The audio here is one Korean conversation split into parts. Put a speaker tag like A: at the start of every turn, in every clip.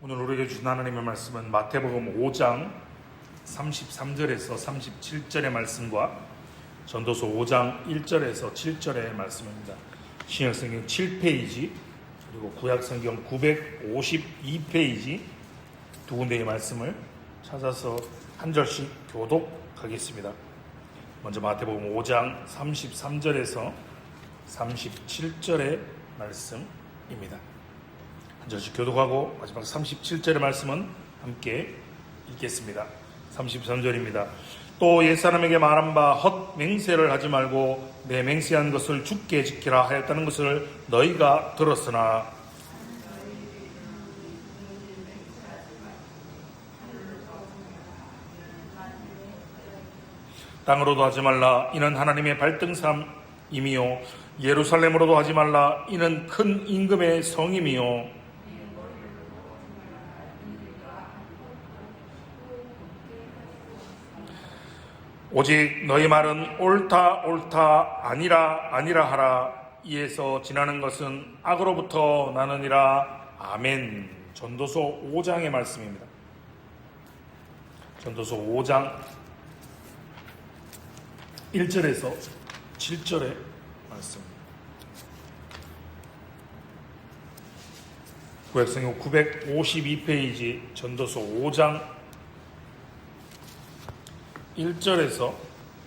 A: 오늘 우리에게 주신 하나님의 말씀은 마태복음 5장 33절에서 37절의 말씀과 전도서 5장 1절에서 7절의 말씀입니다. 신약성경 7페이지 그리고 구약성경 952페이지 두 군데의 말씀을 찾아서 한 절씩 교독하겠습니다. 먼저 마태복음 5장 33절에서 37절의 말씀입니다. 한 절씩 교독하고 마지막 37절의 말씀은 함께 읽겠습니다. 33절입니다. 또 옛사람에게 말한 바 헛 맹세를 하지 말고 내 맹세한 것을 주께 지키라 하였다는 것을 너희가 들었으나 땅으로도 하지 말라 이는 하나님의 발등삼임이요 예루살렘으로도 하지 말라 이는 큰 임금의 성임이요 오직 너희 말은 옳다 아니라 하라. 이에서 지나는 것은 악으로부터 나느니라. 아멘. 전도서 5장의 말씀입니다. 전도서 5장 1절에서 7절의 말씀. 구약성경 952페이지 전도서 5장 1절에서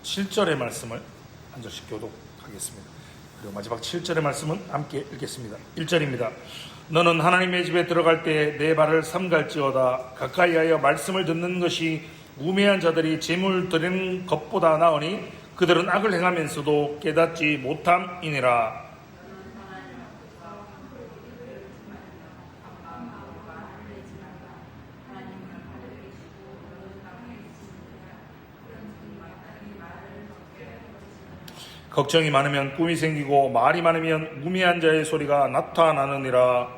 A: 7절의 말씀을 한 절씩 교독하겠습니다. 그리고 마지막 7절의 말씀은 함께 읽겠습니다. 1절입니다. 너는 하나님의 집에 들어갈 때 내 발을 삼갈지어다. 가까이하여 말씀을 듣는 것이 우매한 자들이 재물 드리는 것보다 나으니 그들은 악을 행하면서도 깨닫지 못함이니라. 걱정이 많으면 꿈이 생기고 말이 많으면 우매한 자의 소리가 나타나느니라.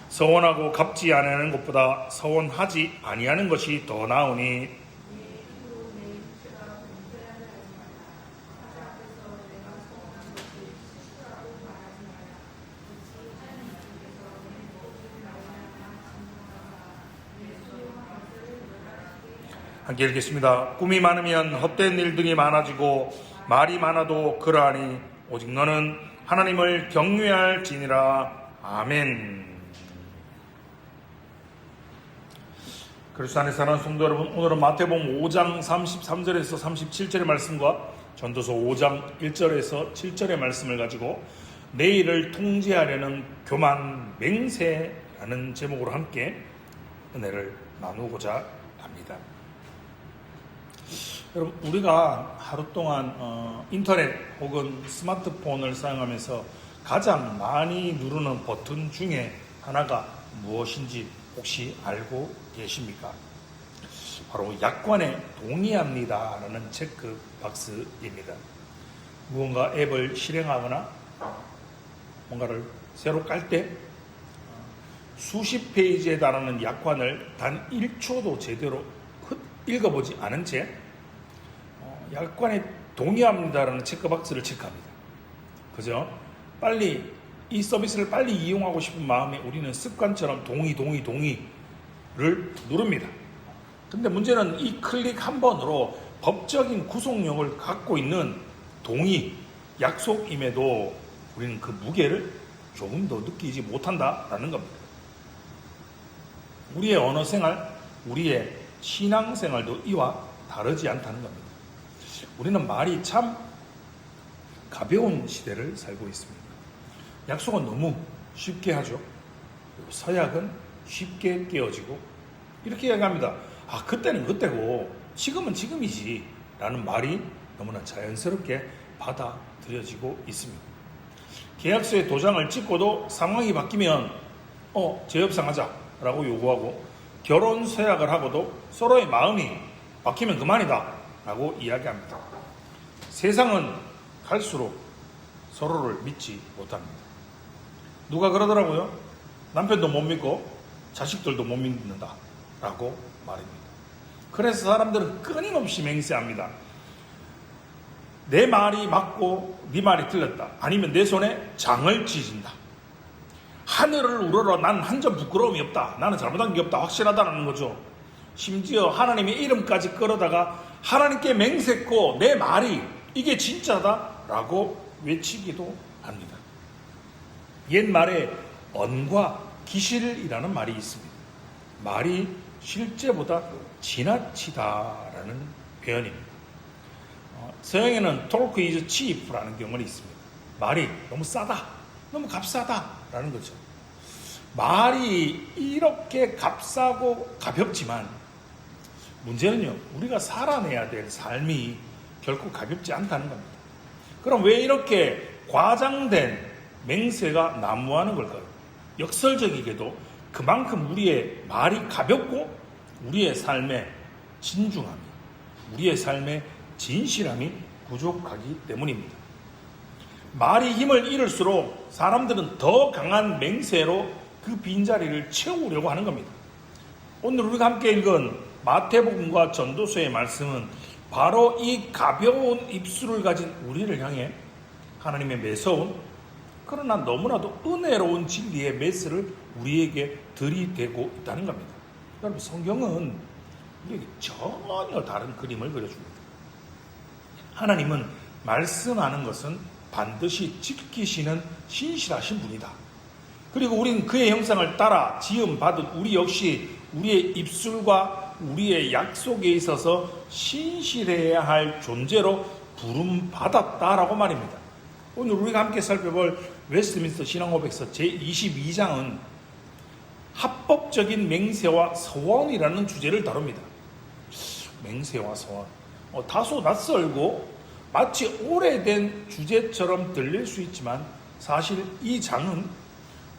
A: 서원하고 갚지 아니하는 것보다 서원하지 아니하는 것이 더 나으니 함께 읽겠습니다. 꿈이 많으면 헛된 일들이 많아지고 말이 많아도 그러하니 오직 너는 하나님을 경외할지니라. 아멘. 그리스도 안에 사랑하는 성도 여러분, 오늘은 마태복음 5장 33절에서 37절의 말씀과 전도서 5장 1절에서 7절의 말씀을 가지고 내일을 통제하려는 교만 맹세라는 제목으로 함께 은혜를 나누고자 합니다. 여러분, 우리가 하루 동안 인터넷 혹은 스마트폰을 사용하면서 가장 많이 누르는 버튼 중에 하나가 무엇인지 혹시 알고 계십니까? 바로 약관에 동의합니다 라는 체크 박스입니다. 무언가 앱을 실행하거나 뭔가를 새로 깔 때 수십 페이지에 달하는 약관을 단 1초도 제대로 읽어보지 않은 채 약관에 동의합니다라는 체크박스를 체크합니다. 그죠? 빨리 이 서비스를 빨리 이용하고 싶은 마음에 우리는 습관처럼 동의를 누릅니다. 근데 문제는 이 클릭 한 번으로 법적인 구속력을 갖고 있는 동의, 약속임에도 우리는 그 무게를 조금 더 느끼지 못한다라는 겁니다. 우리의 언어 생활, 우리의 신앙 생활도 이와 다르지 않다는 겁니다. 우리는 말이 참 가벼운 시대를 살고 있습니다. 약속은 너무 쉽게 하죠. 그리고 서약은 쉽게 깨어지고 이렇게 이야기합니다. 그때는 그때고 지금은 지금이지 라는 말이 너무나 자연스럽게 받아들여지고 있습니다. 계약서에 도장을 찍고도 상황이 바뀌면 재협상하자 라고 요구하고 결혼 서약을 하고도 서로의 마음이 바뀌면 그만이다 라고 이야기합니다. 세상은 갈수록 서로를 믿지 못합니다. 누가 그러더라고요? 남편도 못 믿고 자식들도 못 믿는다 라고 말입니다. 그래서 사람들은 끊임없이 맹세합니다. 내 말이 맞고 네 말이 틀렸다. 아니면 내 손에 장을 찢은다. 하늘을 우러러 난 한 점 부끄러움이 없다. 나는 잘못한 게 없다. 확실하다는 거죠. 심지어 하나님의 이름까지 끌어다가 하나님께 맹세코 내 말이 이게 진짜다라고 외치기도 합니다. 옛말에 언과 기실이라는 말이 있습니다. 말이 실제보다 지나치다라는 표현입니다. 서양에는 talk is cheap라는 경우는 있습니다. 말이 너무 싸다, 너무 값싸다라는 거죠. 말이 이렇게 값싸고 가볍지만 문제는요, 우리가 살아내야 될 삶이 결코 가볍지 않다는 겁니다. 그럼 왜 이렇게 과장된 맹세가 난무하는 걸까요? 역설적이게도 그만큼 우리의 말이 가볍고 우리의 삶의 진중함이, 우리의 삶의 진실함이 부족하기 때문입니다. 말이 힘을 잃을수록 사람들은 더 강한 맹세로 그 빈자리를 채우려고 하는 겁니다. 오늘 우리가 함께 읽은 마태복음과 전도서의 말씀은 바로 이 가벼운 입술을 가진 우리를 향해 하나님의 매서운 그러나 너무나도 은혜로운 진리의 메시지를 우리에게 들이대고 있다는 겁니다. 여러분, 성경은 우리에게 전혀 다른 그림을 그려줍니다. 하나님은 말씀하는 것은 반드시 지키시는 신실하신 분이다. 그리고 우리는 그의 형상을 따라 지음받은 우리 역시 우리의 입술과 우리의 약속에 있어서 신실해야 할 존재로 부름받았다라고 말입니다. 오늘 우리가 함께 살펴볼 웨스트민스터 신앙고백서 제22장은 합법적인 맹세와 서원이라는 주제를 다룹니다. 맹세와 서원. 다소 낯설고 마치 오래된 주제처럼 들릴 수 있지만 사실 이 장은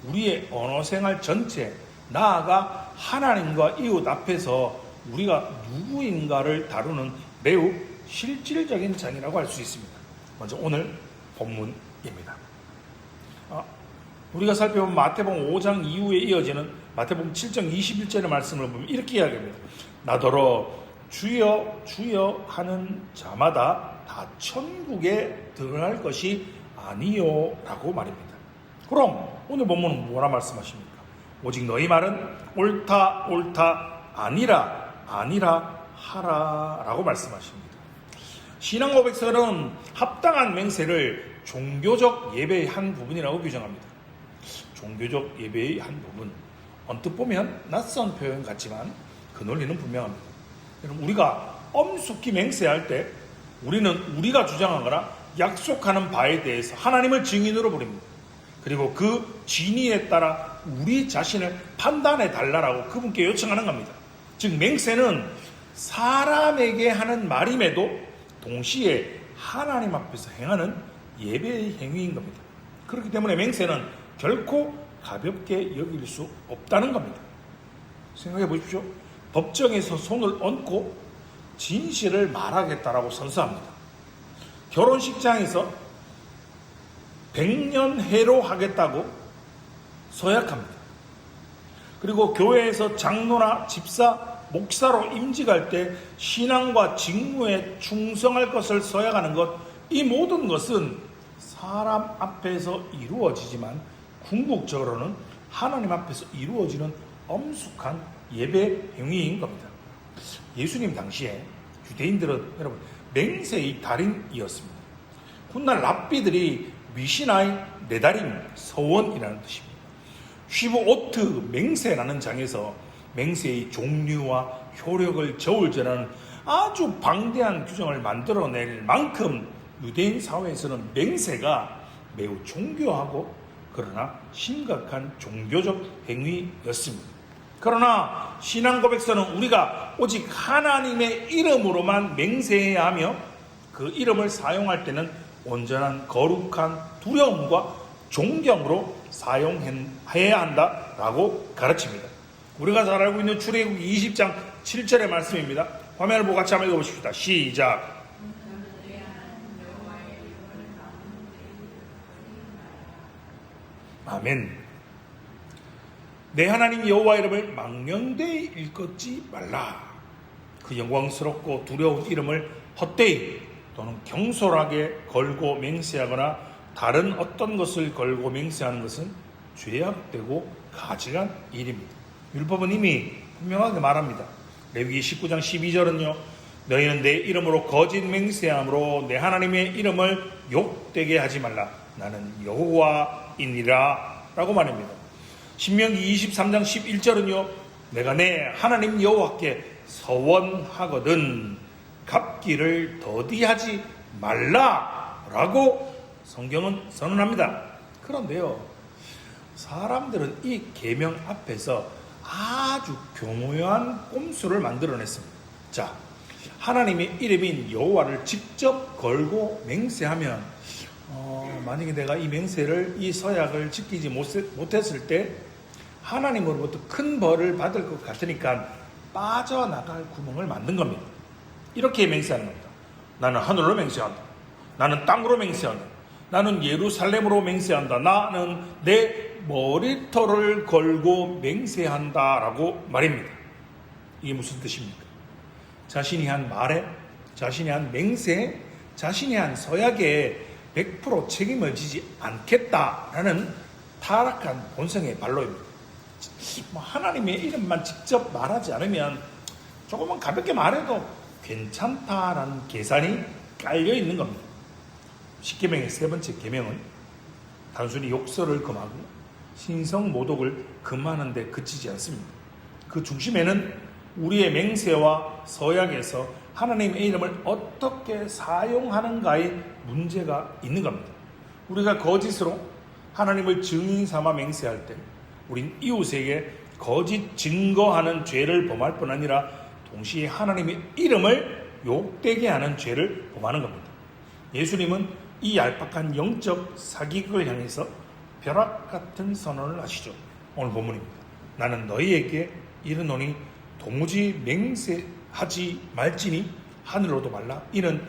A: 우리의 언어생활 전체, 나아가 하나님과 이웃 앞에서 우리가 누구인가를 다루는 매우 실질적인 장이라고 할 수 있습니다. 먼저 오늘 본문입니다. 우리가 살펴본 마태복음 5장 이후에 이어지는 마태복음 7장 21절의 말씀을 보면 이렇게 이야기합니다. 나더러 주여 주여 하는 자마다 다 천국에 들어갈 것이 아니요 라고 말입니다. 그럼 오늘 본문은 뭐라 말씀하십니까? 오직 너희 말은 옳다 옳다 아니라 아니라 하라 라고 말씀하십니다. 신앙고백서는 합당한 맹세를 종교적 예배의 한 부분이라고 규정합니다. 종교적 예배의 한 부분, 언뜻 보면 낯선 표현 같지만 그 논리는 분명합니다. 여러분, 우리가 엄숙히 맹세할 때 우리는 우리가 주장하거나 약속하는 바에 대해서 하나님을 증인으로 부릅니다. 그리고 그 진위에 따라 우리 자신을 판단해 달라고 그분께 요청하는 겁니다. 즉 맹세는 사람에게 하는 말임에도 동시에 하나님 앞에서 행하는 예배의 행위인 겁니다. 그렇기 때문에 맹세는 결코 가볍게 여길 수 없다는 겁니다. 생각해 보십시오. 법정에서 손을 얹고 진실을 말하겠다라고 선서합니다. 결혼식장에서 100년 해로 하겠다고 서약합니다. 그리고 교회에서 장로나 집사, 목사로 임직할 때 신앙과 직무에 충성할 것을 서약하는 것, 이 모든 것은 사람 앞에서 이루어지지만 궁극적으로는 하나님 앞에서 이루어지는 엄숙한 예배 행위인 겁니다. 예수님 당시에 유대인들은 여러분 맹세의 달인이었습니다. 훗날 랍비들이 미시나이 네다림 서원이라는 뜻입니다. 쉬브오트 맹세라는 장에서 맹세의 종류와 효력을 저울질하는 아주 방대한 규정을 만들어낼 만큼 유대인 사회에서는 맹세가 매우 존귀하고 그러나 심각한 종교적 행위였습니다. 그러나 신앙고백서는 우리가 오직 하나님의 이름으로만 맹세해야 하며 그 이름을 사용할 때는 온전한 거룩한 두려움과 존경으로 사용해야 한다라고 가르칩니다. 우리가 잘 알고 있는 출애굽기 20장 7절의 말씀입니다. 화면을 보고 같이 한번 읽어보십시다. 시작. 아멘. 내 하나님 여호와 이름을 망령되이 일컫지 말라. 그 영광스럽고 두려운 이름을 헛되이 또는 경솔하게 걸고 맹세하거나 다른 어떤 것을 걸고 맹세하는 것은 죄악되고 가증한 일입니다. 율법은 이미 분명하게 말합니다. 레위기 19장 12절은요. 너희는 내 이름으로 거짓 맹세함으로 내 하나님의 이름을 욕되게 하지 말라. 나는 여호와이니라 라고 말합니다. 신명기 23장 11절은요. 내가 내 하나님 여호와께 서원하거든 갚기를 더디하지 말라 라고 성경은 선언합니다. 그런데요, 사람들은 이 계명 앞에서 아주 교묘한 꼼수를 만들어냈습니다. 자, 하나님의 이름인 여호와를 직접 걸고 맹세하면 만약에 내가 이 맹세를, 이 서약을 지키지 못했을 때 하나님으로부터 큰 벌을 받을 것 같으니까 빠져나갈 구멍을 만든 겁니다. 이렇게 맹세하는 겁니다. 나는 하늘로 맹세한다. 나는 땅으로 맹세한다. 나는 예루살렘으로 맹세한다. 나는 내 머리털을 걸고 맹세한다 라고 말입니다. 이게 무슨 뜻입니까? 자신이 한 말에, 자신이 한 맹세에, 자신이 한 서약에 100% 책임을 지지 않겠다라는 타락한 본성의 발로입니다. 하나님의 이름만 직접 말하지 않으면 조금만 가볍게 말해도 괜찮다라는 계산이 깔려 있는 겁니다. 십계명의 세 번째 계명은 단순히 욕설을 금하고 신성 모독을 금하는 데 그치지 않습니다. 그 중심에는 우리의 맹세와 서약에서 하나님의 이름을 어떻게 사용하는가의 문제가 있는 겁니다. 우리가 거짓으로 하나님을 증인 삼아 맹세할 때 우린 이웃에게 거짓 증거하는 죄를 범할 뿐 아니라 동시에 하나님의 이름을 욕되게 하는 죄를 범하는 겁니다. 예수님은 이 얄팍한 영적 사기극을 향해서 벼락 같은 선언을 하시죠. 오늘 본문입니다. 나는 너희에게 이르노니 도무지 맹세하지 말지니 하늘로도 말라. 이는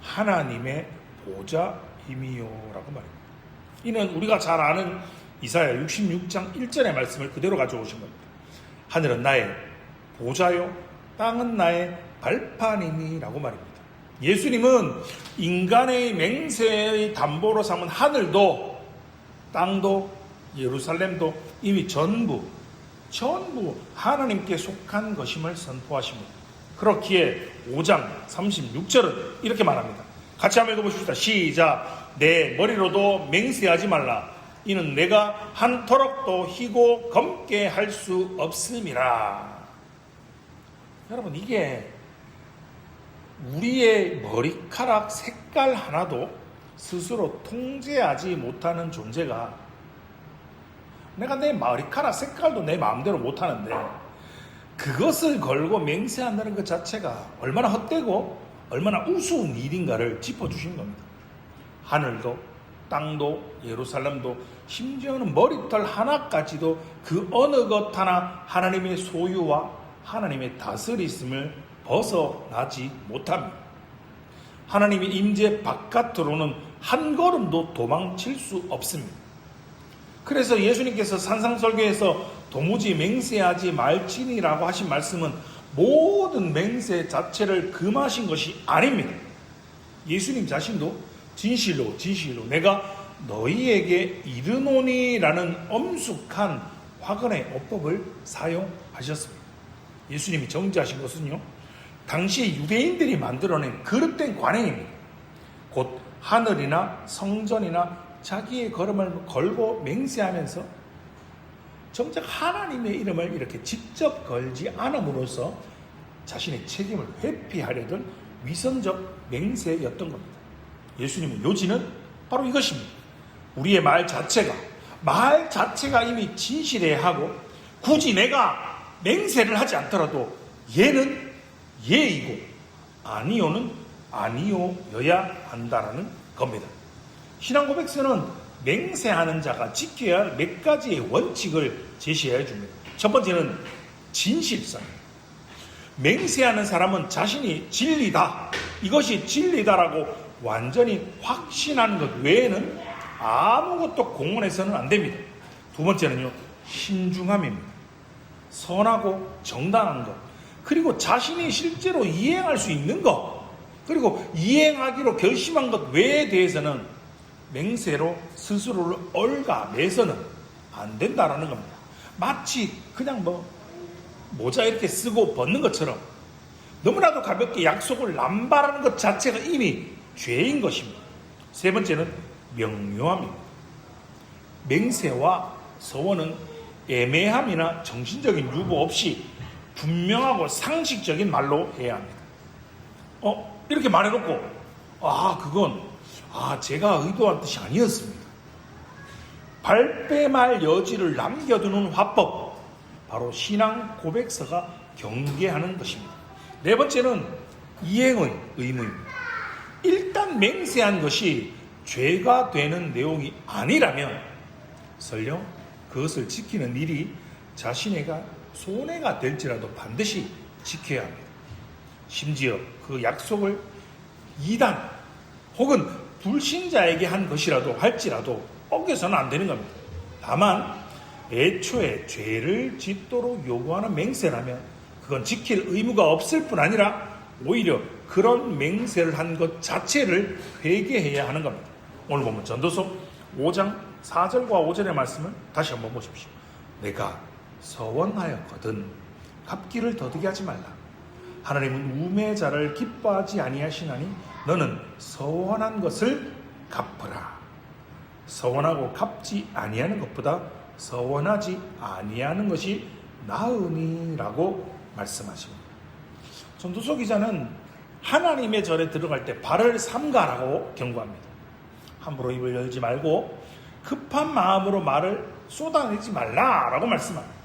A: 하나님의 보좌임이요 라고 말입니다. 이는 우리가 잘 아는 이사야 66장 1절의 말씀을 그대로 가져오신 겁니다. 하늘은 나의 보좌요 땅은 나의 발판이니 라고 말입니다. 예수님은 인간의 맹세의 담보로 삼은 하늘도 땅도 예루살렘도 이미 전부 하나님께 속한 것임을 선포하십니다. 그렇기에 5장 36절은 이렇게 말합니다. 같이 한번 읽어보십시다. 시작. 내 머리로도 맹세하지 말라. 이는 내가 한터럭도 희고 검게 할 수 없음이라. 여러분, 이게 우리의 머리카락 색깔 하나도 스스로 통제하지 못하는 존재가, 내가 내 머리카락 색깔도 내 마음대로 못하는데 그것을 걸고 맹세한다는 것 자체가 얼마나 헛되고 얼마나 우스운 일인가를 짚어주신 겁니다. 하늘도 땅도 예루살렘도 심지어는 머리털 하나까지도 그 어느 것 하나 하나님의 소유와 하나님의 다스리심을 벗어나지 못합니다. 하나님의 임재 바깥으로는 한 걸음도 도망칠 수 없습니다. 그래서 예수님께서 산상설교에서 도무지 맹세하지 말지니라고 하신 말씀은 모든 맹세 자체를 금하신 것이 아닙니다. 예수님 자신도 진실로 내가 너희에게 이르노니라는 엄숙한 화근의 어법을 사용하셨습니다. 예수님이 정죄하신 것은요, 당시 유대인들이 만들어낸 그릇된 관행입니다. 곧 하늘이나 성전이나 자기의 걸음을 걸고 맹세하면서 정작 하나님의 이름을 이렇게 직접 걸지 않음으로써 자신의 책임을 회피하려던 위선적 맹세였던 겁니다. 예수님의 요지는 바로 이것입니다. 우리의 말 자체가 이미 진실해야 하고 굳이 내가 맹세를 하지 않더라도 얘는 예이고 아니요는 아니요여야 한다라는 겁니다. 신앙 고백서는 맹세하는 자가 지켜야 할 몇 가지의 원칙을 제시해 줍니다. 첫 번째는 진실성입니다. 맹세하는 사람은 자신이 진리다, 이것이 진리다라고 완전히 확신하는 것 외에는 아무것도 공언해서는 안 됩니다. 두 번째는요, 신중함입니다. 선하고 정당한 것, 그리고 자신이 실제로 이행할 수 있는 것, 그리고 이행하기로 결심한 것 외에 대해서는 맹세로 스스로를 얽어매서는 안 된다라는 겁니다. 마치 그냥 모자 이렇게 쓰고 벗는 것처럼 너무나도 가볍게 약속을 남발하는 것 자체가 이미 죄인 것입니다. 세 번째는 명료함입니다. 맹세와 서원은 애매함이나 정신적인 유보 없이 분명하고 상식적인 말로 해야 합니다. 이렇게 말해놓고 그건 제가 의도한 뜻이 아니었습니다. 발뺌할 여지를 남겨두는 화법, 바로 신앙 고백서가 경계하는 것입니다. 네 번째는 이행의 의무입니다. 일단 맹세한 것이 죄가 되는 내용이 아니라면 설령 그것을 지키는 일이 자신에게 손해가 될지라도 반드시 지켜야 합니다. 심지어 그 약속을 이단 혹은 불신자에게 한 것이라도 할지라도 어겨서는 안 되는 겁니다. 다만 애초에 죄를 짓도록 요구하는 맹세라면 그건 지킬 의무가 없을 뿐 아니라 오히려 그런 맹세를 한 것 자체를 회개해야 하는 겁니다. 오늘 보면 전도서 5장 4절과 5절의 말씀을 다시 한번 보십시오. 내가 서원하였거든 갚기를 더디게 하지 말라. 하나님은 우매자를 기뻐하지 아니하시나니 너는 서원한 것을 갚으라. 서원하고 갚지 아니하는 것보다 서원하지 아니하는 것이 나으니라고 말씀하십니다. 전도서 기자는 하나님의 절에 들어갈 때 발을 삼가라고 경고합니다. 함부로 입을 열지 말고 급한 마음으로 말을 쏟아내지 말라라고 말씀합니다.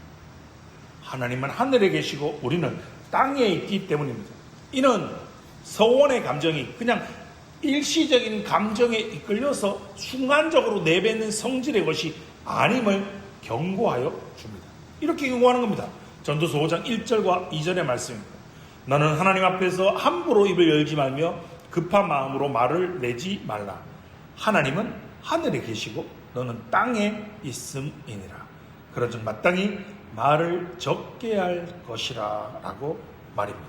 A: 하나님은 하늘에 계시고 우리는 땅에 있기 때문입니다. 이는 서원의 감정이 그냥 일시적인 감정에 이끌려서 순간적으로 내뱉는 성질의 것이 아님을 경고하여 줍니다. 이렇게 경고하는 겁니다. 전도서 5장 1절과 2절의 말씀입니다. 너는 하나님 앞에서 함부로 입을 열지 말며 급한 마음으로 말을 내지 말라. 하나님은 하늘에 계시고 너는 땅에 있음이니라. 그런즉 마땅히 말을 적게 할 것이라 라고 말입니다.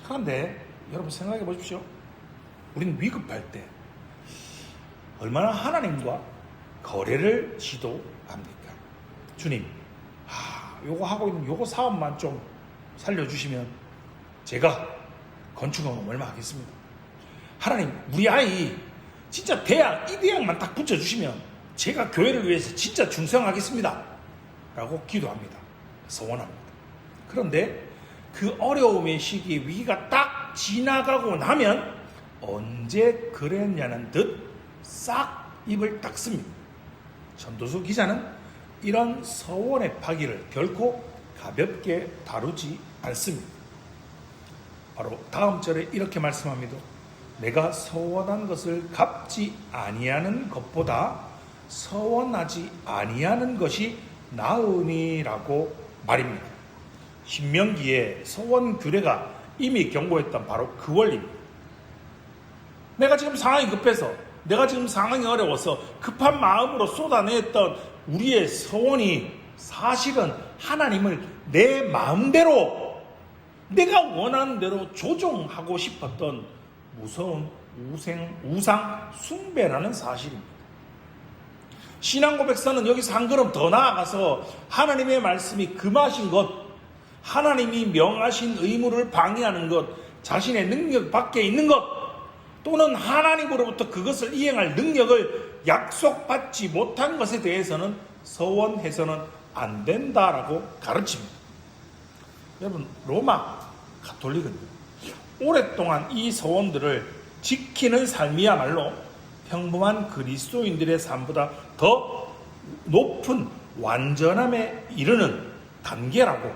A: 그런데 여러분 생각해 보십시오. 우리는 위급할 때 얼마나 하나님과 거래를 시도합니까? 주님, 요거 하고 있는 요거 사업만 좀 살려주시면 제가 건축하면 얼마 하겠습니다. 하나님, 우리 아이 진짜 대학, 이 대학만 딱 붙여주시면 제가 교회를 위해서 진짜 충성하겠습니다. 라고 기도합니다. 소원합니다. 그런데 그 어려움의 시기, 위기가 딱 지나가고 나면 언제 그랬냐는 듯 싹 입을 닦습니다. 전도서 기자는 이런 서원의 파기를 결코 가볍게 다루지 않습니다. 바로 다음 절에 이렇게 말씀합니다. 내가 서원한 것을 갚지 아니하는 것보다 서원하지 아니하는 것이 나으니라고 말입니다. 신명기에 서원 규례가 이미 경고했던 바로 그 원리입니다. 내가 지금 상황이 급해서, 내가 지금 상황이 어려워서 급한 마음으로 쏟아냈던 우리의 서원이 사실은 하나님을 내 마음대로, 내가 원하는 대로 조종하고 싶었던 무서운 우상 숭배라는 사실입니다. 신앙 고백서는 여기서 한 걸음 더 나아가서 하나님의 말씀이 금하신 것, 하나님이 명하신 의무를 방해하는 것, 자신의 능력 밖에 있는 것, 또는 하나님으로부터 그것을 이행할 능력을 약속받지 못한 것에 대해서는 서원해서는 안 된다라고 가르칩니다. 여러분, 로마 가톨릭은 오랫동안 이 서원들을 지키는 삶이야말로 평범한 그리스도인들의 삶보다 더 높은 완전함에 이르는 단계라고,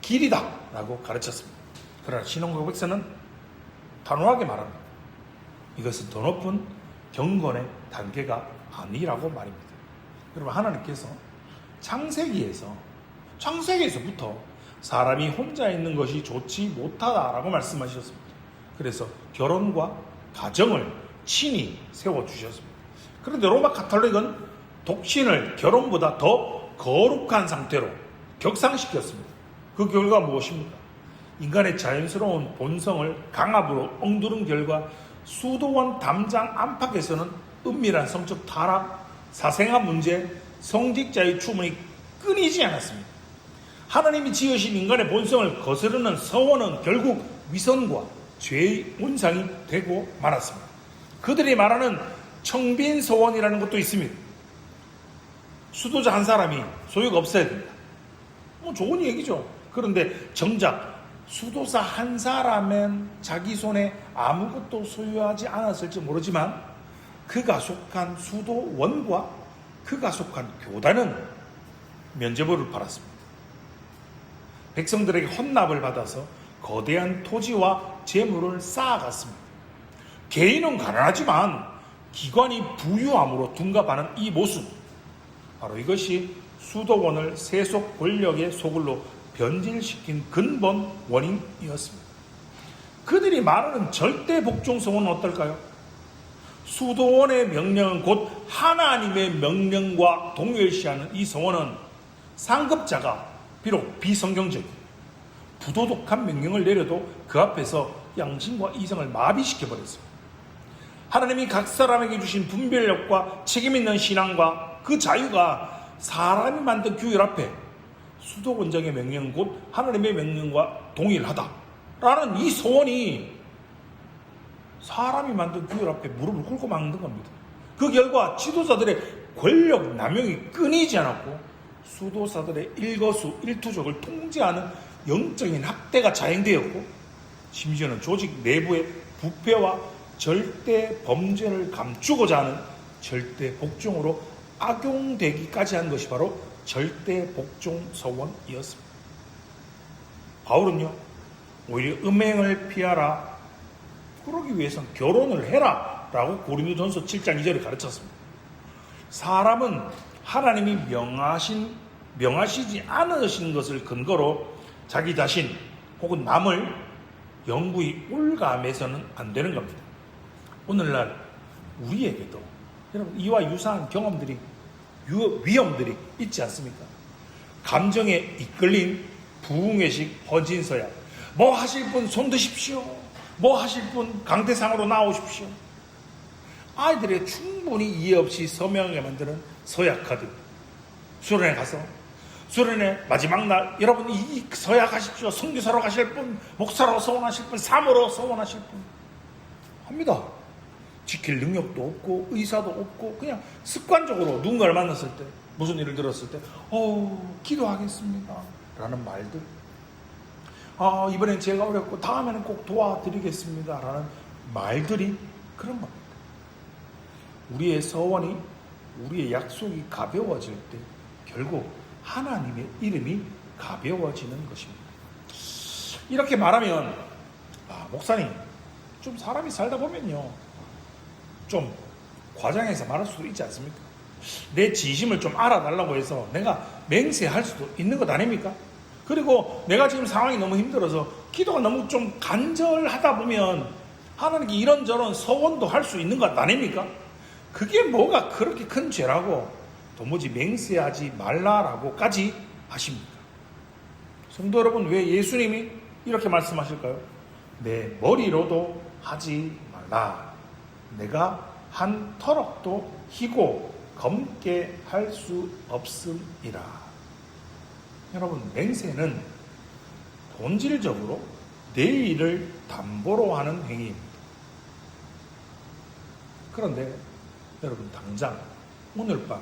A: 길이다라고 가르쳤습니다. 그러나 신앙고백서는 단호하게 말합니다. 이것은 더 높은 경건의 단계가 아니라고 말입니다. 여러분, 하나님께서 창세기에서부터 사람이 혼자 있는 것이 좋지 못하다라고 말씀하셨습니다. 그래서 결혼과 가정을 친히 세워주셨습니다. 그런데 로마 가톨릭은 독신을 결혼보다 더 거룩한 상태로 격상시켰습니다. 그 결과 무엇입니까? 인간의 자연스러운 본성을 강압으로 억누른 결과 수도원 담장 안팎에서는 은밀한 성적 타락, 사생활 문제, 성직자의 추문이 끊이지 않았습니다. 하나님이 지으신 인간의 본성을 거스르는 서원은 결국 위선과 죄의 온상이 되고 말았습니다. 그들이 말하는 청빈 서원이라는 것도 있습니다. 수도자 한 사람이 소유가 없어야 됩니다. 좋은 얘기죠. 그런데 정작 수도사 한 사람은 자기 손에 아무것도 소유하지 않았을지 모르지만 그가 속한 수도원과 그가 속한 교단은 면죄부를 받았습니다. 백성들에게 헌납을 받아서 거대한 토지와 재물을 쌓아갔습니다. 개인은 가난하지만 기관이 부유함으로 둔갑하는 이 모습, 바로 이것이 수도원을 세속 권력의 소굴로 변질시킨 근본 원인이었습니다. 그들이 말하는 절대 복종 서원은 어떨까요? 수도원의 명령은 곧 하나님의 명령과 동일시하는 이 서원은 상급자가 비록 비성경적인 부도덕한 명령을 내려도 그 앞에서 양심과 이성을 마비시켜버렸습니다. 하나님이 각 사람에게 주신 분별력과 책임있는 신앙과 그 자유가 사람이 만든 규율 앞에 수도원장의 명령은 곧 하나님의 명령과 동일하다라는 이 소원이 사람이 만든 규율 앞에 무릎을 꿇고 막는 겁니다. 그 결과 지도자들의 권력 남용이 끊이지 않았고 수도사들의 일거수일투족을 통제하는 영적인 학대가 자행되었고 심지어는 조직 내부의 부패와 절대 범죄를 감추고자 하는 절대 복종으로 악용되기까지 한 것이 바로 절대 복종 서원이었습니다. 바울은요, 오히려 음행을 피하라, 그러기 위해서는 결혼을 해라 라고 고린도전서 7장 2절에 가르쳤습니다. 사람은 하나님이 명하시지 않으신 것을 근거로 자기 자신 혹은 남을 영구히 올감해서는 안 되는 겁니다. 오늘날 우리에게도 여러분 이와 유사한 경험들이 위험들이 있지 않습니까? 감정에 이끌린 부흥회식 헌신서약, 뭐 하실 분 손 드십시오, 뭐 하실 분 강대상으로 나오십시오. 아이들의 충분히 이해 없이 서명하게 만드는 서약카드, 수련회 가서 수련회 마지막 날 여러분 이 서약하십시오. 선교사로 가실 분, 목사로 서원하실 분, 사모로 서원하실 분 합니다. 지킬 능력도 없고 의사도 없고 그냥 습관적으로 누군가를 만났을 때, 무슨 일을 들었을 때 기도하겠습니다 라는 말들, 이번엔 제가 어렵고 다음에는 꼭 도와드리겠습니다 라는 말들이 그런 겁니다. 우리의 서원이, 우리의 약속이 가벼워질 때 결국 하나님의 이름이 가벼워지는 것입니다. 이렇게 말하면 목사님, 좀 사람이 살다 보면요 좀 과장해서 말할 수도 있지 않습니까? 내 지심을 좀 알아달라고 해서 내가 맹세할 수도 있는 것 아닙니까? 그리고 내가 지금 상황이 너무 힘들어서 기도가 너무 좀 간절하다 보면 하나님께 이런저런 서원도 할 수 있는 것 아닙니까? 그게 뭐가 그렇게 큰 죄라고 도무지 맹세하지 말라라고까지 하십니까? 성도 여러분, 왜 예수님이 이렇게 말씀하실까요? 내 머리로도 하지 말라. 내가 한 터럭도 희고 검게 할 수 없음이라. 여러분, 맹세는 본질적으로 내일을 담보로 하는 행위입니다. 그런데 여러분, 당장 오늘 밤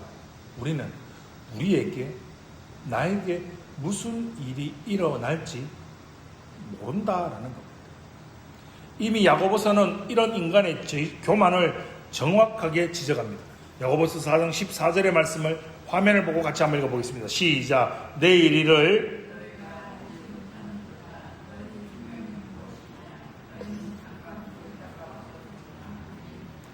A: 우리는 우리에게, 나에게 무슨 일이 일어날지 모른다라는 겁니다. 이미 야고보서는 이런 인간의 교만을 정확하게 지적합니다. 야고보서 4장 14절의 말씀을 화면을 보고 같이 한번 읽어보겠습니다. 시작. 내일 일을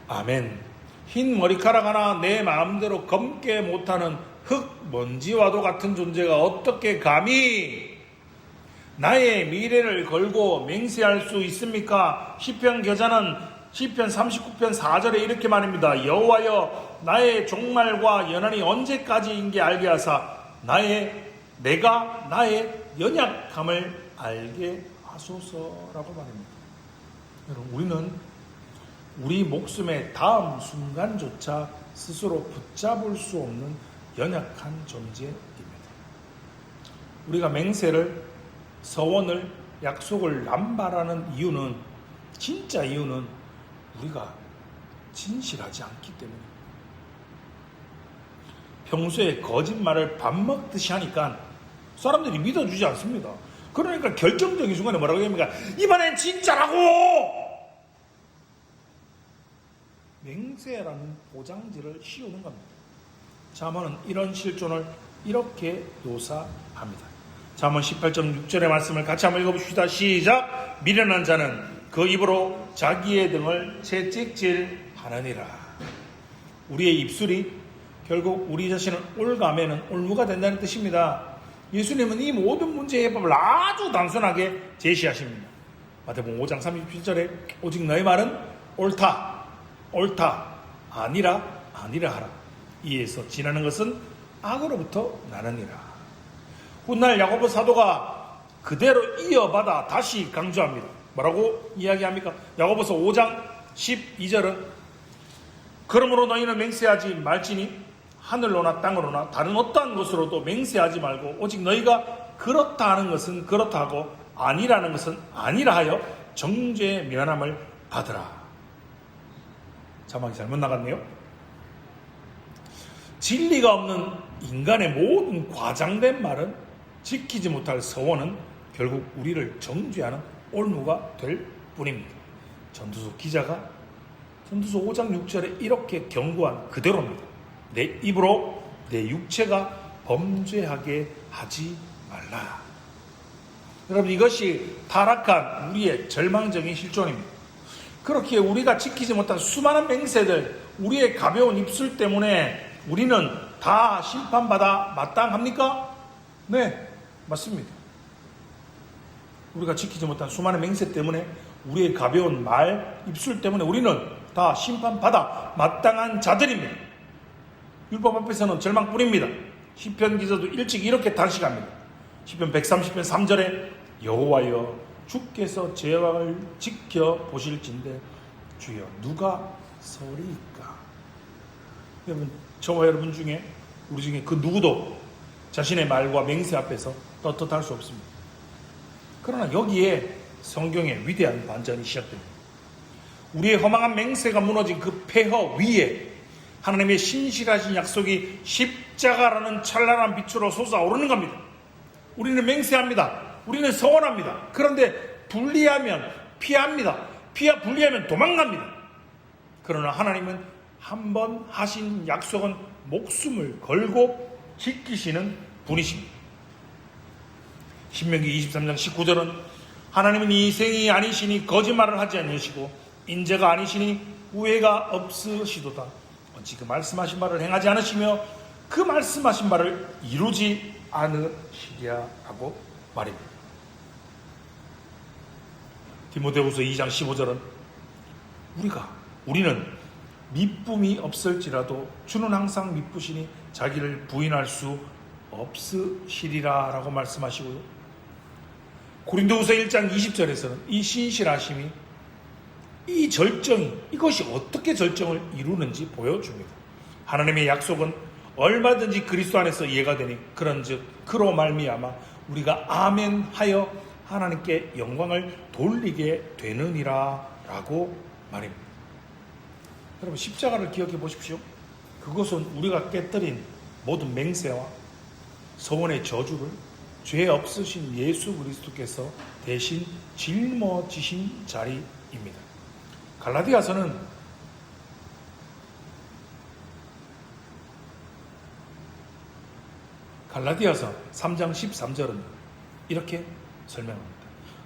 A: 아멘. 흰 머리카락 하나 내 마음대로 검게 못하는 흙 먼지와도 같은 존재가 어떻게 감히 나의 미래를 걸고 맹세할 수 있습니까? 시편 저자는 시편 39편 4절에 이렇게 말합니다. 여호와여, 나의 종말과 연한이 언제까지인게 알게 하사 내가 나의 연약함을 알게 하소서라고 말입니다. 여러분, 우리는 우리 목숨의 다음 순간조차 스스로 붙잡을 수 없는 연약한 존재입니다. 우리가 맹세를, 서원을, 약속을 남발하는 이유는, 진짜 이유는 우리가 진실하지 않기 때문입니다. 평소에 거짓말을 밥 먹듯이 하니까 사람들이 믿어주지 않습니다. 그러니까 결정적인 순간에 뭐라고 합니까? 이번엔 진짜라고! 맹세라는 보장지를 씌우는 겁니다. 잠언은 이런 실존을 이렇게 묘사합니다. 잠언 18.6절의 말씀을 같이 한번 읽어봅시다. 시작! 미련한 자는 그 입으로 자기의 등을 채찍질하느니라. 우리의 입술이 결국 우리 자신을 올가매는 올무가 된다는 뜻입니다. 예수님은 이 모든 문제의 해법을 아주 단순하게 제시하십니다. 마태복음 5장 37절에 오직 너의 말은 옳다, 아니라 하라. 이에서 지나는 것은 악으로부터 나느니라. 훗날 야고보 사도가 그대로 이어받아 다시 강조합니다. 뭐라고 이야기합니까? 야고보서 5장 12절은 그러므로 너희는 맹세하지 말지니 하늘로나 땅으로나 다른 어떠한 것으로도 맹세하지 말고 오직 너희가 그렇다 하는 것은 그렇다 하고 아니라는 것은 아니라 하여 정죄의 면함을 받으라. 자막이 잘못 나갔네요. 진리가 없는 인간의 모든 과장된 말은, 지키지 못할 서원은 결국 우리를 정죄하는 올무가 될 뿐입니다. 전도서 기자가 전도서 5장 6절에 이렇게 경고한 그대로입니다. 내 입으로 내 육체가 범죄하게 하지 말라. 여러분, 이것이 타락한 우리의 절망적인 실존입니다. 그렇게 우리가 지키지 못한 수많은 맹세들, 우리의 가벼운 입술 때문에 우리는 다 심판받아 마땅합니까? 네, 맞습니다. 우리가 지키지 못한 수많은 맹세 때문에, 우리의 가벼운 말, 입술 때문에 우리는 다 심판받아 마땅한 자들입니다. 율법 앞에서는 절망뿐입니다. 시편 기자도 일찍 이렇게 단식합니다. 시편 130편 3절에 여호와여 주께서 제왕을 지켜보실진대 주여 누가 서리이까. 여러분, 저와 여러분 중에, 우리 중에 그 누구도 자신의 말과 맹세 앞에서 떳떳할 수 없습니다. 그러나 여기에 성경의 위대한 반전이 시작됩니다. 우리의 허망한 맹세가 무너진 그 폐허 위에 하나님의 신실하신 약속이 십자가라는 찬란한 빛으로 솟아오르는 겁니다. 우리는 맹세합니다. 우리는 서원합니다. 그런데 불리하면 피합니다. 불리하면 도망갑니다. 그러나 하나님은 한 번 하신 약속은 목숨을 걸고 지키시는 분이십니다. 신명기 23장 19절은 하나님은 이생이 아니시니 거짓말을 하지 않으시고 인재가 아니시니 우애가 없으시도다. 지금 말씀하신 바를 행하지 않으시며 그 말씀하신 바를 이루지 않으시랴 하고 말입니다. 디모데후서 2장 15절은 우리는 미쁨이 없을지라도 주는 항상 미쁘시니 자기를 부인할 수 없으시리라 라고 말씀하시고요. 고린도후서 1장 20절에서는 이 신실하심이, 이 절정이, 이것이 어떻게 절정을 이루는지 보여줍니다. 하나님의 약속은 얼마든지 그리스도 안에서 이해가 되니 그런즉 그로 말미암아 우리가 아멘 하여 하나님께 영광을 돌리게 되느니라 라고 말입니다. 여러분, 십자가를 기억해 보십시오. 그것은 우리가 깨뜨린 모든 맹세와 서원의 저주를 죄 없으신 예수 그리스도께서 대신 짊어지신 자리입니다. 갈라디아서는 갈라디아서 3장 13절은 이렇게 설명합니다.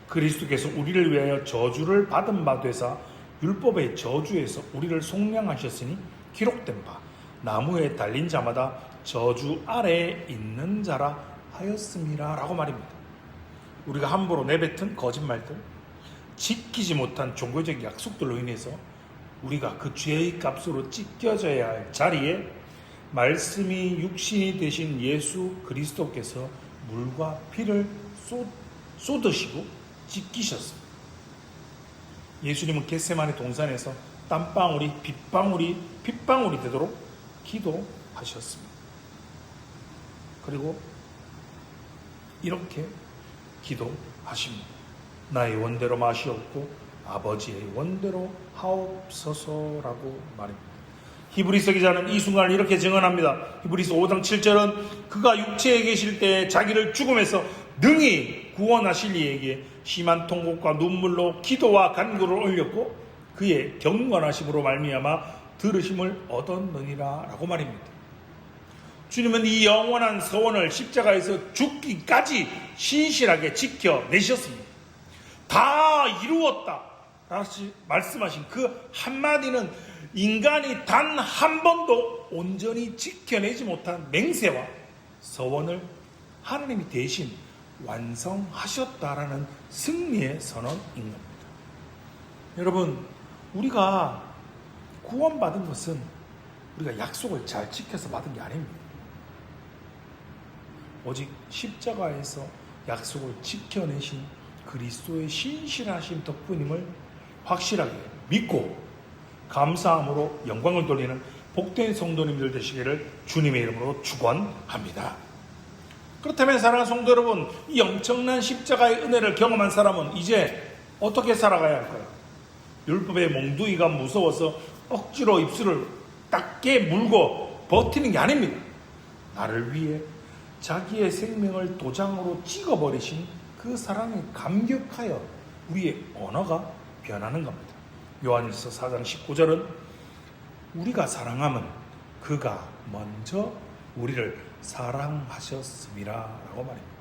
A: 그리스도께서 우리를 위하여 저주를 받은 바 되사 율법의 저주에서 우리를 속량하셨으니 기록된 바 나무에 달린 자마다 저주 아래에 있는 자라 하였음이라 라고 말입니다. 우리가 함부로 내뱉은 거짓말들, 지키지 못한 종교적 약속들로 인해서 우리가 그 죄의 값으로 찢겨져야 할 자리에 말씀이 육신이 되신 예수 그리스도께서 물과 피를 쏟으시고 찢기셨습니다. 예수님은 겟세마네 동산에서 땀방울이 빗방울이 되도록 기도하셨습니다. 그리고 이렇게 기도하십니다. 나의 원대로 마시옵고 아버지의 원대로 하옵소서라고 말입니다. 히브리서 기자는 이 순간을 이렇게 증언합니다. 히브리서 5장 7절은 그가 육체에 계실 때 자기를 죽음에서 능히 구원하실 이에게 심한 통곡과 눈물로 기도와 간구를 올렸고 그의 경건하심으로 말미암아 들으심을 얻었느니라 라고 말입니다. 주님은 이 영원한 서원을 십자가에서 죽기까지 신실하게 지켜내셨습니다. 다 이루었다 라고 말씀하신 그 한마디는 인간이 단 한 번도 온전히 지켜내지 못한 맹세와 서원을 하나님이 대신 완성하셨다라는 승리의 선언인 겁니다. 여러분, 우리가 구원받은 것은 우리가 약속을 잘 지켜서 받은 게 아닙니다. 오직 십자가에서 약속을 지켜내신 그리스도의 신실하신 덕분임을 확실하게 믿고 감사함으로 영광을 돌리는 복된 성도님들 되시기를 주님의 이름으로 축원합니다. 그렇다면 사랑하는 성도 여러분, 이 엄청난 십자가의 은혜를 경험한 사람은 이제 어떻게 살아가야 할까요? 율법의 몽둥이가 무서워서 억지로 입술을 딱게 물고 버티는 게 아닙니다. 나를 위해 자기의 생명을 도장으로 찍어버리신 그 사랑에 감격하여 우리의 언어가 변하는 겁니다. 요한일서 4장 19절은 우리가 사랑하면 그가 먼저 우리를 사랑하셨음이라 라고 말입니다.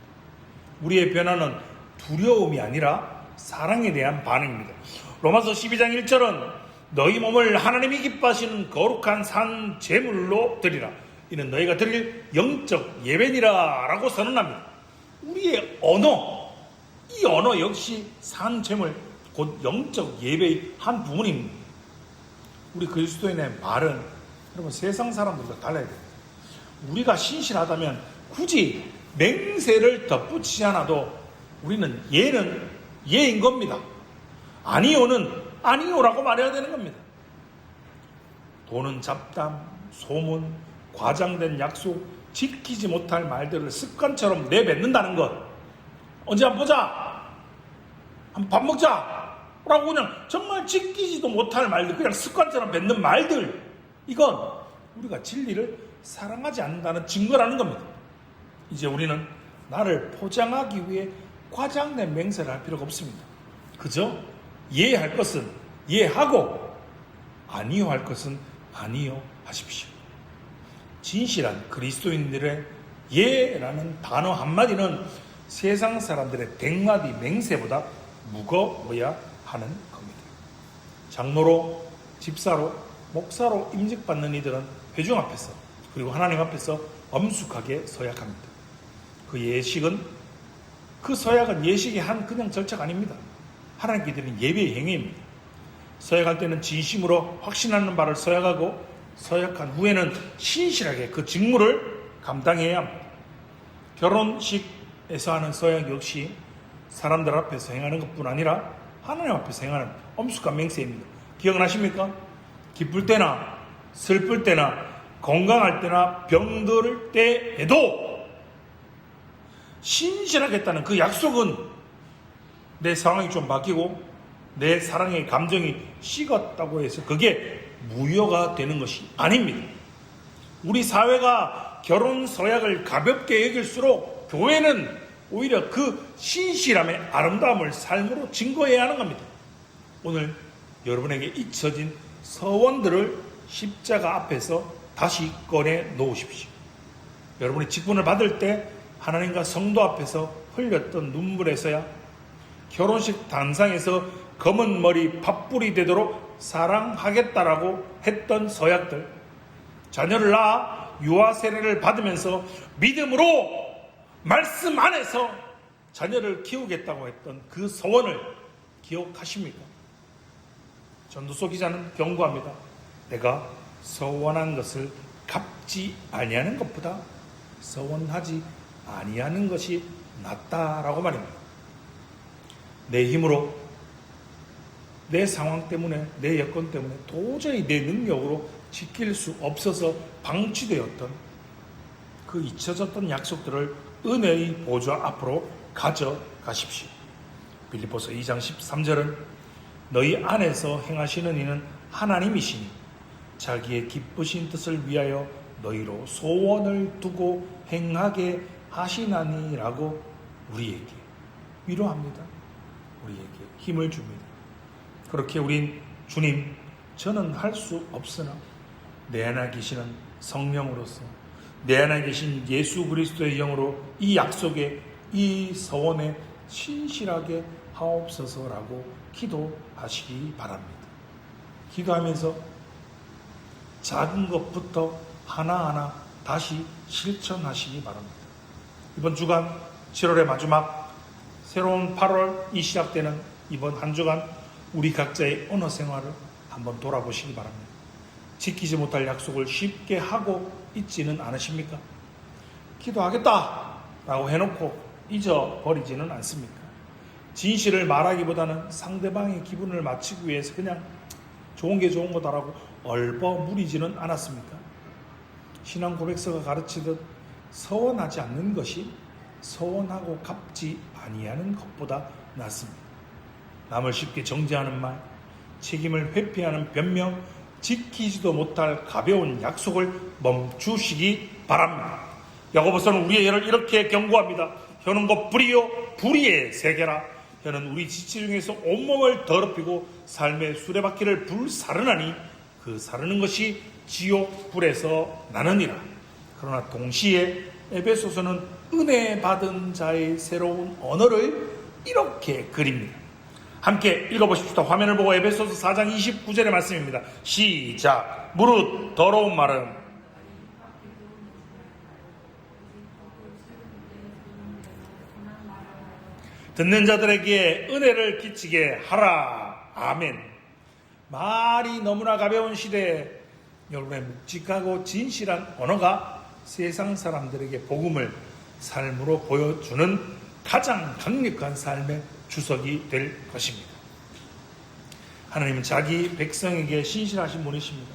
A: 우리의 변화는 두려움이 아니라 사랑에 대한 반응입니다. 로마서 12장 1절은 너희 몸을 하나님이 기뻐하시는 거룩한 산 제물로 드리라. 이는 너희가 드릴 영적 예배니라 라고 선언합니다. 우리의 언어, 이 언어 역시 산 제물, 곧 영적 예배의 한 부분입니다. 우리 그리스도인의 말은 여러분 세상 사람들과 달라야 됩니다. 우리가 신실하다면 굳이 맹세를 덧붙이지 않아도 우리는 예는 예인 겁니다. 아니요는 아니요라고 말해야 되는 겁니다. 돈은 잡담, 소문, 과장된 약속, 지키지 못할 말들을 습관처럼 내뱉는다는 것. 언제 한번 보자. 한번 밥 먹자. 라고 그냥 정말 지키지도 못할 말들, 그냥 습관처럼 뱉는 말들. 이건 우리가 진리를 사랑하지 않는다는 증거라는 겁니다. 이제 우리는 나를 포장하기 위해 과장된 맹세를 할 필요가 없습니다. 그저 예할 것은 예하고 아니요 할 것은 아니요 하십시오. 진실한 그리스도인들의 예라는 단어 한마디는 세상 사람들의 100마디 맹세보다 무거워야 하는 겁니다. 장로로, 집사로, 목사로 임직받는 이들은 회중 앞에서 그리고 하나님 앞에서 엄숙하게 서약합니다. 그 예식은, 그 서약은 예식의 한 그냥 절차가 아닙니다. 하나님께 드리는 예배의 행위입니다. 서약할 때는 진심으로 확신하는 바를 서약하고 서약한 후에는 신실하게 그 직무를 감당해야 합니다. 결혼식에서 하는 서약 역시 사람들 앞에서 행하는 것뿐 아니라 하나님 앞에서 행하는 엄숙한 맹세입니다. 기억나십니까? 기쁠 때나 슬플 때나 건강할 때나 병들 때에도 신실하겠다는 그 약속은 내 상황이 좀 바뀌고 내 사랑의 감정이 식었다고 해서 그게 무효가 되는 것이 아닙니다. 우리 사회가 결혼 서약을 가볍게 여길수록 교회는 오히려 그 신실함의 아름다움을 삶으로 증거해야 하는 겁니다. 오늘 여러분에게 잊혀진 서원들을 십자가 앞에서 다시 꺼내 놓으십시오. 여러분이 직분을 받을 때 하나님과 성도 앞에서 흘렸던 눈물에서야 결혼식 단상에서 검은 머리 팥불이 되도록 사랑하겠다라고 했던 서약들, 자녀를 낳아 유아 세례를 받으면서 믿음으로 말씀 안에서 자녀를 키우겠다고 했던 그 서원을 기억하십니까? 전도서 기자는 경고합니다. 내가 서원한 것을 갚지 아니하는 것보다 서원하지 아니하는 것이 낫다라고 말입니다. 내 힘으로, 내 상황 때문에, 내 여건 때문에 도저히 내 능력으로 지킬 수 없어서 방치되었던 그 잊혀졌던 약속들을 은혜의 보좌 앞으로 가져가십시오. 빌립보서 2장 13절은 너희 안에서 행하시는 이는 하나님이시니 자기의 기쁘신 뜻을 위하여 너희로 소원을 두고 행하게 하시나니라고 우리에게 위로합니다. 우리에게 힘을 줍니다. 그렇게 우린 주님, 저는 할 수 없으나 내 안에 계시는 성령으로서, 내 안에 계신 예수 그리스도의 영으로 이 약속에, 이 서원에 신실하게 하옵소서라고 기도하시기 바랍니다. 기도하면서 작은 것부터 하나하나 다시 실천하시기 바랍니다. 이번 주간 7월의 마지막 새로운 8월이 시작되는 이번 한 주간 우리 각자의 언어 생활을 한번 돌아보시기 바랍니다. 지키지 못할 약속을 쉽게 하고 있지는 않으십니까? 기도하겠다 라고 해놓고 잊어버리지는 않습니까? 진실을 말하기보다는 상대방의 기분을 맞추기 위해서 그냥 좋은 게 좋은 거다라고 얼버무리지는 않았습니까? 신앙 고백서가 가르치듯 서원하지 않는 것이 서원하고 갚지 아니하는 것보다 낫습니다. 남을 쉽게 정죄하는 말, 책임을 회피하는 변명, 지키지도 못할 가벼운 약속을 멈추시기 바랍니다. 야고보서는 우리의 혀를 이렇게 경고합니다. 혀는 곧 불이요 불의의 세계라. 혀는 우리 지체 중에서 온몸을 더럽히고 삶의 수레바퀴를 불사르나니 그 사르는 것이 지옥 불에서 나느니라. 그러나 동시에 에베소서는 은혜 받은 자의 새로운 언어를 이렇게 그립니다. 함께 읽어보십시다. 화면을 보고 에베소서 4장 29절의 말씀입니다. 시작. 무릇 더러운 말은 듣는 자들에게 은혜를 끼치게 하라. 아멘. 말이 너무나 가벼운 시대에 여러분의 묵직하고 진실한 언어가 세상 사람들에게 복음을 삶으로 보여주는 가장 강력한 삶의 주석이 될 것입니다. 하나님은 자기 백성에게 신실하신 분이십니다.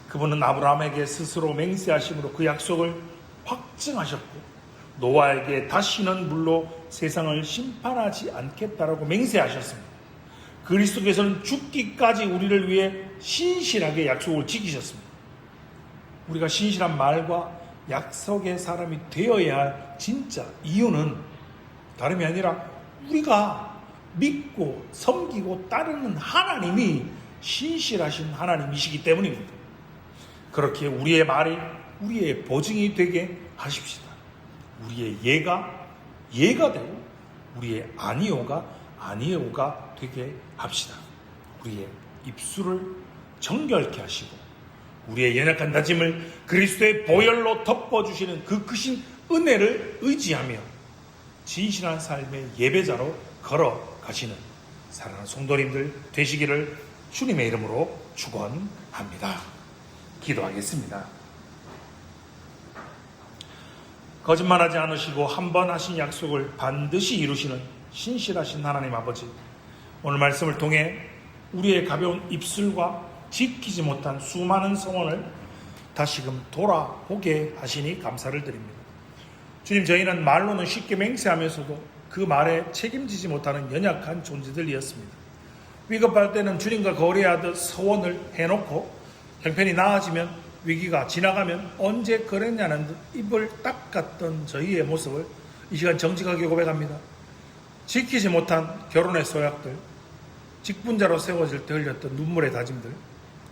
A: 그분은 아브라함에게 스스로 맹세하심으로 그 약속을 확증하셨고 노아에게 다시는 물로 세상을 심판하지 않겠다라고 맹세하셨습니다. 그리스도께서는 죽기까지 우리를 위해 신실하게 약속을 지키셨습니다. 우리가 신실한 말과 약속의 사람이 되어야 할 진짜 이유는 다름이 아니라 우리가 믿고 섬기고 따르는 하나님이 신실하신 하나님이시기 때문입니다. 그렇게 우리의 말이 우리의 보증이 되게 하십시다. 우리의 예가 되고 우리의 아니오가 되게 합시다. 우리의 입술을 정결케 하시고 우리의 연약한 다짐을 그리스도의 보혈로 덮어주시는 그 크신 은혜를 의지하며 진실한 삶의 예배자로 걸어가시는 사랑하는 성도님들 되시기를 주님의 이름으로 축원합니다. 기도하겠습니다. 거짓말하지 않으시고 한 번 하신 약속을 반드시 이루시는 신실하신 하나님 아버지, 오늘 말씀을 통해 우리의 가벼운 입술과 지키지 못한 수많은 소원을 다시금 돌아보게 하시니 감사를 드립니다. 주님, 저희는 말로는 쉽게 맹세하면서도 그 말에 책임지지 못하는 연약한 존재들이었습니다. 위급할 때는 주님과 거래하듯 서원을 해놓고 형편이 나아지면, 위기가 지나가면 언제 그랬냐는 듯 입을 닦았던 저희의 모습을 이 시간 정직하게 고백합니다. 지키지 못한 결혼의 소약들, 직분자로 세워질 때 흘렸던 눈물의 다짐들,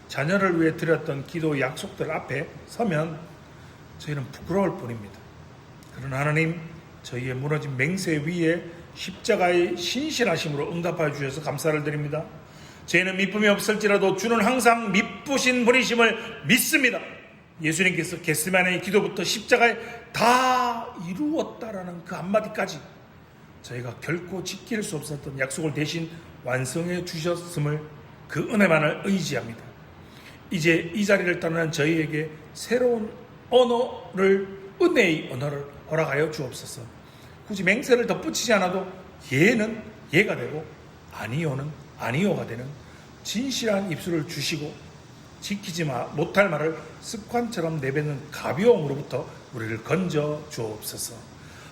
A: 자녀를 위해 드렸던 기도 약속들 앞에 서면 저희는 부끄러울 뿐입니다. 그러나 하나님, 저희의 무너진 맹세 위에 십자가의 신실하심으로 응답하여 주셔서 감사를 드립니다. 저희는 믿음이 없을지라도 주는 항상 믿으신 분이심을 믿습니다. 예수님께서 겟세마네의 기도부터 십자가에 다 이루었다라는 그 한마디까지 저희가 결코 지킬 수 없었던 약속을 대신 완성해 주셨음을, 그 은혜만을 의지합니다. 이제 이 자리를 떠나는 저희에게 새로운 언어를, 은혜의 언어를 허락하여 주옵소서. 굳이 맹세를 덧붙이지 않아도 예는 예가 되고 아니요는 아니요가 되는 진실한 입술을 주시고 지키지 못할 말을 습관처럼 내뱉는 가벼움으로부터 우리를 건져 주옵소서.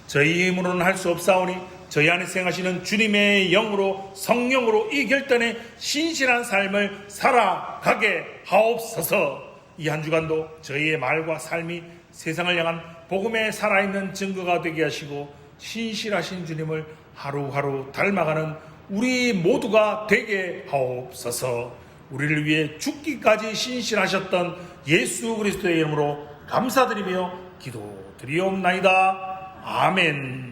A: 저희 힘으로는 할 수 없사오니 저희 안에 생하시는 주님의 영으로 성령으로 이 결단에 신실한 삶을 살아가게 하옵소서. 이 한 주간도 저희의 말과 삶이 세상을 향한 복음의 살아있는 증거가 되게 하시고 신실하신 주님을 하루하루 닮아가는 우리 모두가 되게 하옵소서. 우리를 위해 죽기까지 신실하셨던 예수 그리스도의 이름으로 감사드리며 기도드리옵나이다. 아멘.